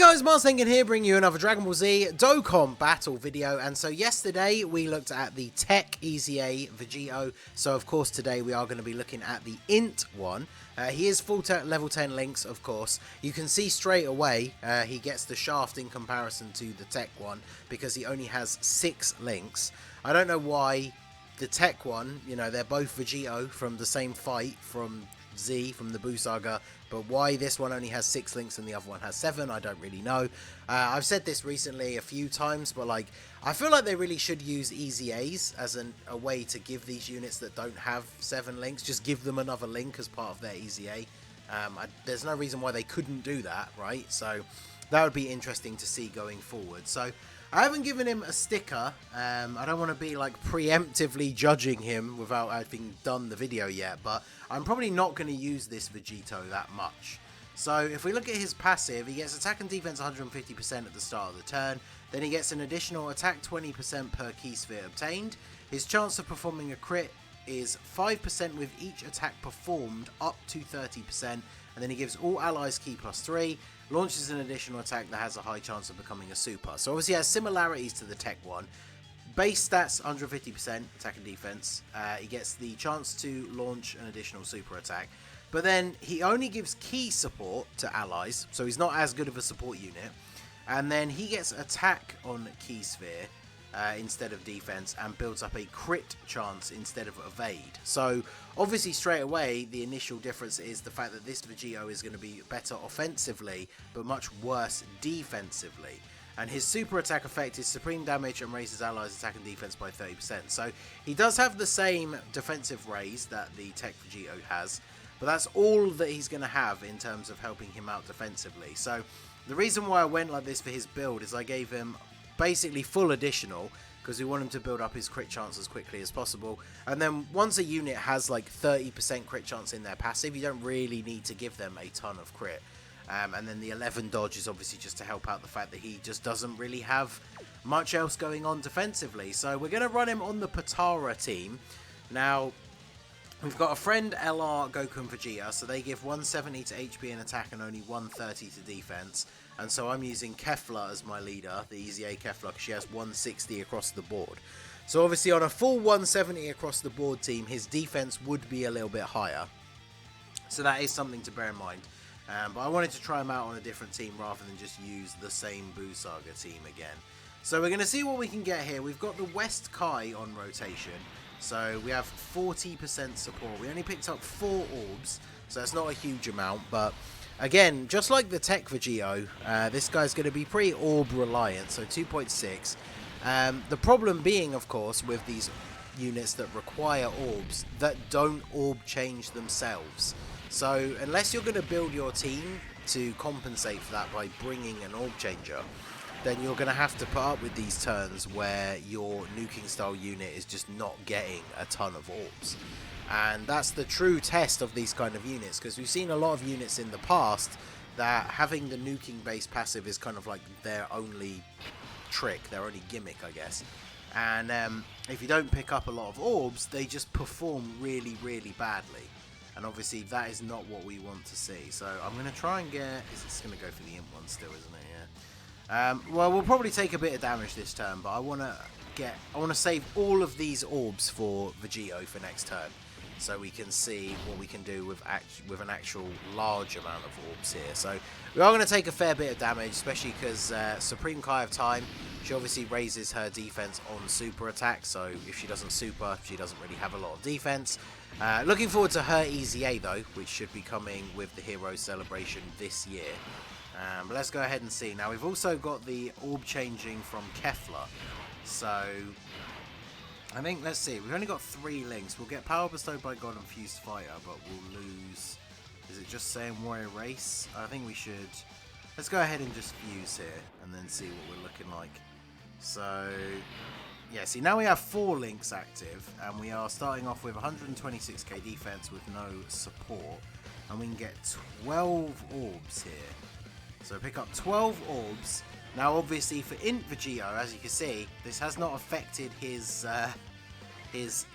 guys, Mars Thinking here, bringing you another Dragon Ball Z Dokkan battle video. And so yesterday we looked at the Tech EZA Vegito. So of course today we are going to be looking at the INT one. He is full level 10 links, of course. You can see straight away he gets the shaft in comparison to the Tech one because he only has 6 links. I don't know why the Tech one, you know, they're both Vegito from the same fight from Z, from the Buu Saga, but why this one only has 6 links and the other one has 7, I don't really know. I've said this recently a few times, but like, I feel like they really should use EZAs as a way to give these units that don't have 7 links, just give them another link as part of their EZA. There's no reason why they couldn't do that, right? So that would be interesting to see going forward. So I haven't given him a sticker. I don't want to be like preemptively judging him without having done the video yet, but I'm probably not going to use this Vegito that much. So if we look at his passive, he gets attack and defense 150% at the start of the turn. Then he gets an additional attack 20% per key sphere obtained. His chance of performing a crit is 5% with each attack performed up to 30%. And then he gives all allies key +3, launches an additional attack that has a high chance of becoming a super. So obviously he has similarities to the Tech one. Base stats 150% attack and defense. He gets the chance to launch an additional super attack. But then he only gives key support to allies, so he's not as good of a support unit. And then he gets attack on key sphere instead of defense, and builds up a crit chance instead of evade. So obviously straight away the initial difference is the fact that this Vegito is going to be better offensively but much worse defensively. And his super attack effect is supreme damage and raises allies attack and defense by 30%. So he does have the same defensive raise that the Tech Vegito has, but that's all that he's going to have in terms of helping him out defensively. So the reason why I went like this for his build is I gave him basically full additional because we want him to build up his crit chance as quickly as possible. And then once a unit has like 30% crit chance in their passive, you don't really need to give them a ton of crit. And then the 11 dodge is obviously just to help out the fact that he just doesn't really have much else going on defensively. So we're going to run him on the POTARA team. Now, we've got a friend LR, Goku and Vegeta, so they give 170 to HP and attack and only 130 to defense. And so I'm using Kefla as my leader, the EZA Kefla, because she has 160 across the board. So obviously on a full 170 across the board team, his defense would be a little bit higher. So that is something to bear in mind. But I wanted to try him out on a different team rather than just use the same Buu Saga team again. So we're going to see what we can get here. We've got the West Kai on rotation. So we have 40% support. We only picked up 4 orbs, so that's not a huge amount. But again, just like the Tech Vegito, this guy's going to be pretty orb reliant, so 2.6. The problem being, of course, with these units that require orbs that don't orb change themselves. So unless you're going to build your team to compensate for that by bringing an orb changer, then you're going to have to put up with these turns where your nuking style unit is just not getting a ton of orbs. And that's the true test of these kind of units, because we've seen a lot of units in the past that having the nuking based passive is kind of like their only trick, their only gimmick, I guess. And if you don't pick up a lot of orbs, they just perform really, really badly. And obviously that is not what we want to see. So I'm going to try and get... It's going to go for the imp one still, isn't it? Yeah. Well, we'll probably take a bit of damage this turn, but I want to save all of these orbs for Vegito for next turn, so we can see what we can do with an actual large amount of orbs here. So we are going to take a fair bit of damage, especially because Supreme Kai of Time, she obviously raises her defense on super attack, so if she doesn't super, she doesn't really have a lot of defense. Looking forward to her EZA though, which should be coming with the Hero Celebration this year. But let's go ahead and see. Now we've also got the orb changing from Kefla, so I think, let's see, we've only got 3 links. We'll get Power Bestowed by God and Fused Fighter, but we'll lose... Is it just saying Warrior Race? I think we should... Let's go ahead and just fuse here, and then see what we're looking like. So, yeah, see, now we have 4 links active, and we are starting off with 126k defense with no support, and we can get 12 orbs here. So pick up 12 orbs. Now obviously for INT Vegito, as you can see, this has not affected his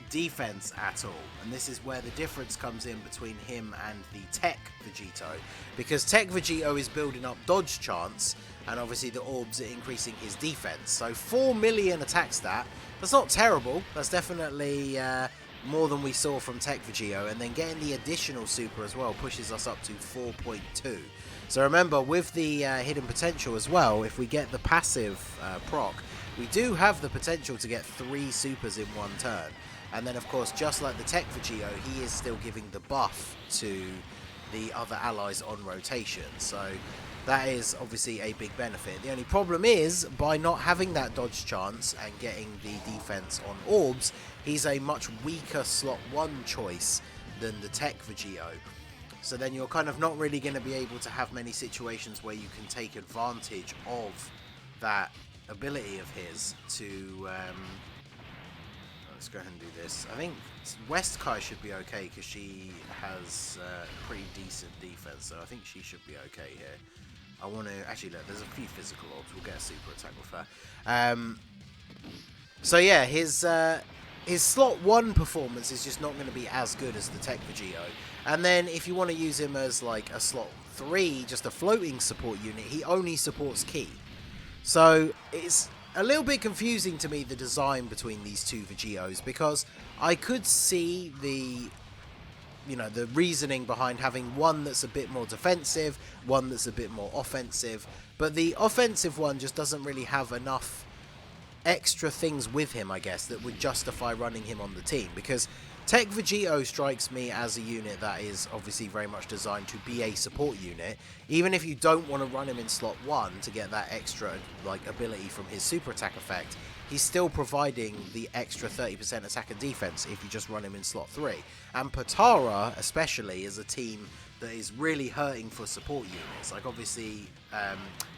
defense at all, and this is where the difference comes in between him and the Tech Vegito, because Tech Vegito is building up dodge chance, and obviously the orbs are increasing his defense. So 4 million attack stat, that's not terrible. That's definitely more than we saw from Tech Vegito, and then getting the additional super as well pushes us up to 4.2. So remember, with the hidden potential as well, if we get the passive proc, we do have the potential to get 3 supers in one turn. And then of course, just like the Tech Vegito, he is still giving the buff to the other allies on rotation. So that is obviously a big benefit. The only problem is, by not having that dodge chance and getting the defense on orbs, he's a much weaker slot 1 choice than the Tech Vegito. So then you're kind of not really going to be able to have many situations where you can take advantage of that ability of his to... let's go ahead and do this. I think West Kai should be okay because she has pretty decent defense, so I think she should be okay here. I want to... Actually, look, there's a few physical orbs. We'll get a super attack with her. So yeah, his slot 1 performance is just not going to be as good as the Tech Vegito. And then if you want to use him as like a slot 3, just a floating support unit, he only supports Ki. So it's a little bit confusing to me, the design between these two Vegitos, because I could see the reasoning behind having one that's a bit more defensive, one that's a bit more offensive, but the offensive one just doesn't really have enough extra things with him, I guess, that would justify running him on the team, because Tech Vegito strikes me as a unit that is obviously very much designed to be a support unit. Even if you don't want to run him in slot 1 to get that extra ability from his super attack effect, he's still providing the extra 30% attack and defense if you just run him in slot 3. And POTARA especially is a team that is really hurting for support units. Like obviously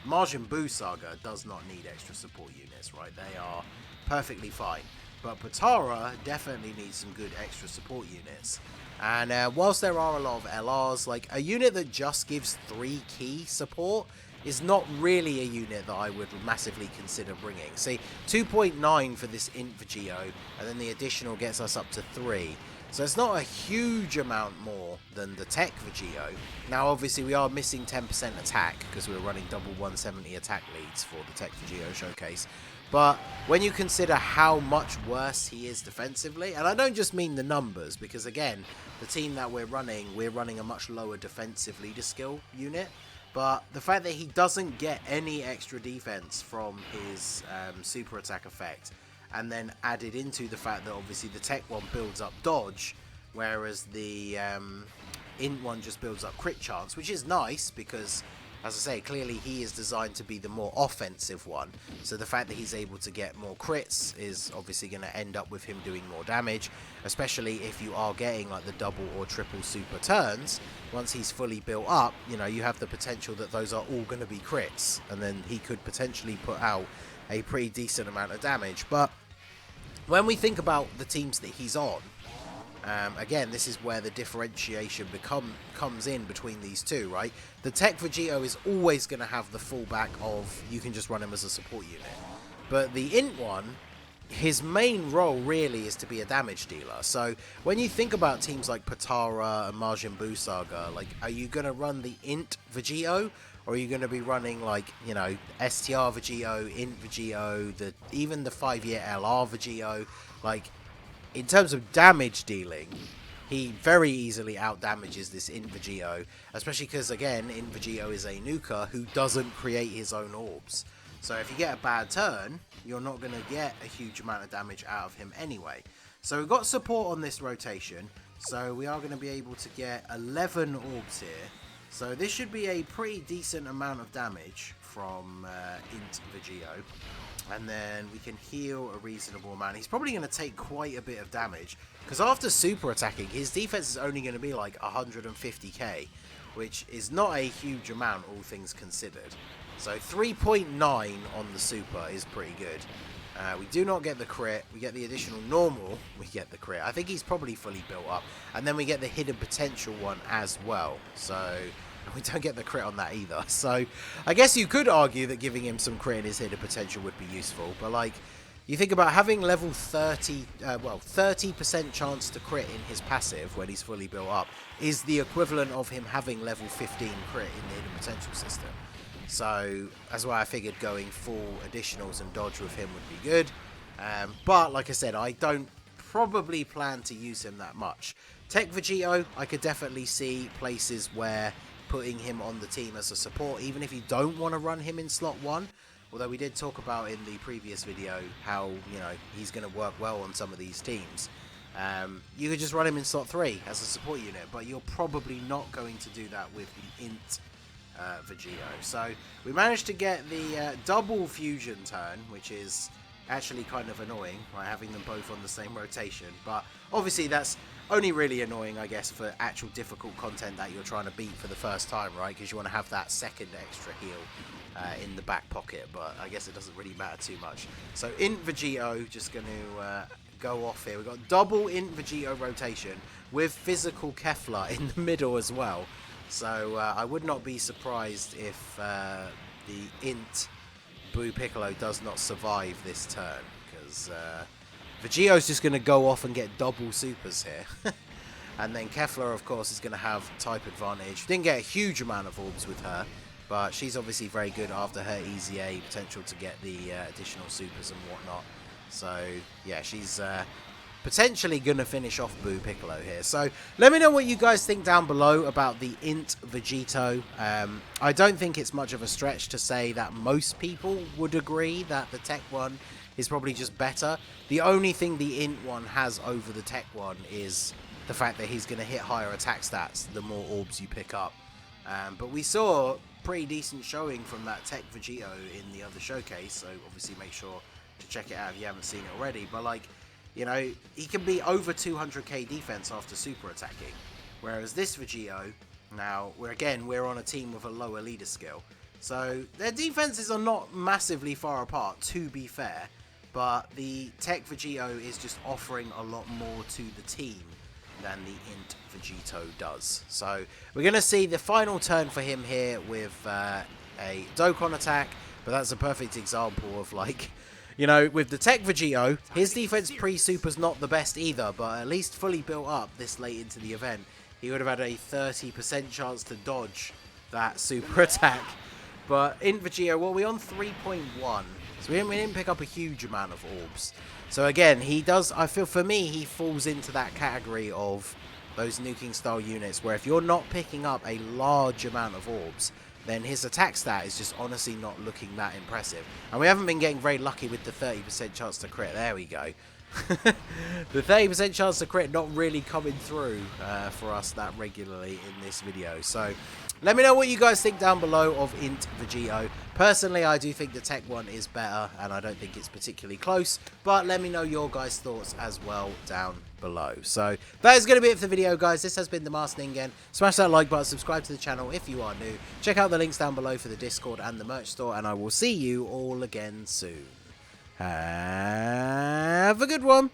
Majin Buu Saga does not need extra support units, right? They are perfectly fine. But POTARA definitely needs some good extra support units. And whilst there are a lot of LRs, like a unit that just gives 3 Ki support is not really a unit that I would massively consider bringing. See, 2.9 for this Int Vegito, and then the additional gets us up to 3. So it's not a huge amount more than the Tech Vegito. Now obviously we are missing 10% attack because we're running double 170 attack leads for the Tech Vegito showcase. But when you consider how much worse he is defensively, and I don't just mean the numbers, because again, the team that we're running a much lower defensive leader skill unit, but the fact that he doesn't get any extra defense from his super attack effect, and then added into the fact that obviously the Tech one builds up dodge, whereas the Int one just builds up crit chance, which is nice because, as I say, clearly he is designed to be the more offensive one. So the fact that he's able to get more crits is obviously going to end up with him doing more damage, especially if you are getting like the double or triple super turns. Once he's fully built up, you have the potential that those are all going to be crits, and then he could potentially put out a pretty decent amount of damage. But when we think about the teams that he's on, again, this is where the differentiation comes in between these two, right? The Tech Vegito is always going to have the fallback of you can just run him as a support unit. But the Int one, his main role really is to be a damage dealer. So when you think about teams like POTARA and Majin Buu Saga, like, are you going to run the Int Vegito? Or are you going to be running like, STR Vegito, Int Vegito, even the 5-year LR Vegito? Like, in terms of damage dealing, he very easily out-damages this Int Vegito, especially because, again, Int Vegito is a nuker who doesn't create his own orbs. So if you get a bad turn, you're not going to get a huge amount of damage out of him anyway. So we've got support on this rotation, so we are going to be able to get 11 orbs here. So this should be a pretty decent amount of damage from Int Vegito. And then we can heal a reasonable amount. He's probably going to take quite a bit of damage, because after super attacking, his defense is only going to be like 150k, which is not a huge amount, all things considered. So 3.9 on the super is pretty good. We do not get the crit. We get the additional normal. We get the crit. I think he's probably fully built up. And then we get the hidden potential one as well. So we don't get the crit on that either. So I guess you could argue that giving him some crit in his hidden potential would be useful. But like, you think about having level 30% chance to crit in his passive when he's fully built up is the equivalent of him having level 15 crit in the hidden potential system. So that's why I figured going full additionals and dodge with him would be good. But like I said, I don't probably plan to use him that much. Tech Vegito, I could definitely see places where putting him on the team as a support, even if you don't want to run him in slot 1. Although we did talk about in the previous video how, you know, he's going to work well on some of these teams. You could just run him in slot 3 as a support unit, but you're probably not going to do that with the Int Vegito. So we managed to get the double fusion turn, which is actually kind of annoying, right, having them both on the same rotation. But obviously that's only really annoying, I guess, for actual difficult content that you're trying to beat for the first time, right? Because you want to have that second extra heal in the back pocket, but I guess it doesn't really matter too much. So Int Vegito, just going to go off here. We've got double Int Vegito rotation with physical Kefla in the middle as well. So I would not be surprised if the Int Boo Piccolo does not survive this turn, because Vegito's just going to go off and get double supers here. And then Kefla, of course, is going to have type advantage. Didn't get a huge amount of orbs with her, but she's obviously very good after her EZA, potential to get the additional supers and whatnot. So, yeah, she's potentially going to finish off Boo Piccolo here. So, let me know what you guys think down below about the Int Vegito. I don't think it's much of a stretch to say that most people would agree that the tech one is probably just better. The only thing the Int one has over the tech one is the fact that he's going to hit higher attack stats the more orbs you pick up. But we saw pretty decent showing from that Tech Vegito in the other showcase, so obviously make sure to check it out if you haven't seen it already. But like, you know, he can be over 200k defense after super attacking, whereas this Vegito, now we're on a team with a lower leader skill, so their defenses are not massively far apart, to be fair, but the Tech Vegito is just offering a lot more to the team than the Int Vegito does. So we're going to see the final turn for him here with a Dokkan attack, but that's a perfect example of, like, you know, with the Tech Vegito, his defense pre-super's not the best either, but at least fully built up this late into the event, he would have had a 30% chance to dodge that super attack. But Int Vegito, well, we're on 3.1, so we didn't pick up a huge amount of orbs. So again, he does, I feel, for me, he falls into that category of those nuking style units where if you're not picking up a large amount of orbs, then his attack stat is just honestly not looking that impressive. And we haven't been getting very lucky with the 30% chance to crit. There we go. The 30% chance to crit not really coming through for us that regularly in this video. So let me know what you guys think down below of Int Vegito. Personally, I do think the tech one is better, and I don't think it's particularly close, but let me know your guys' thoughts as well down below. So that is going to be it for the video, guys. This has been the Masked Ningen. Smash that like button, subscribe to the channel if you are new. Check out the links down below for the Discord and the merch store, and I will see you all again soon. Have a good one.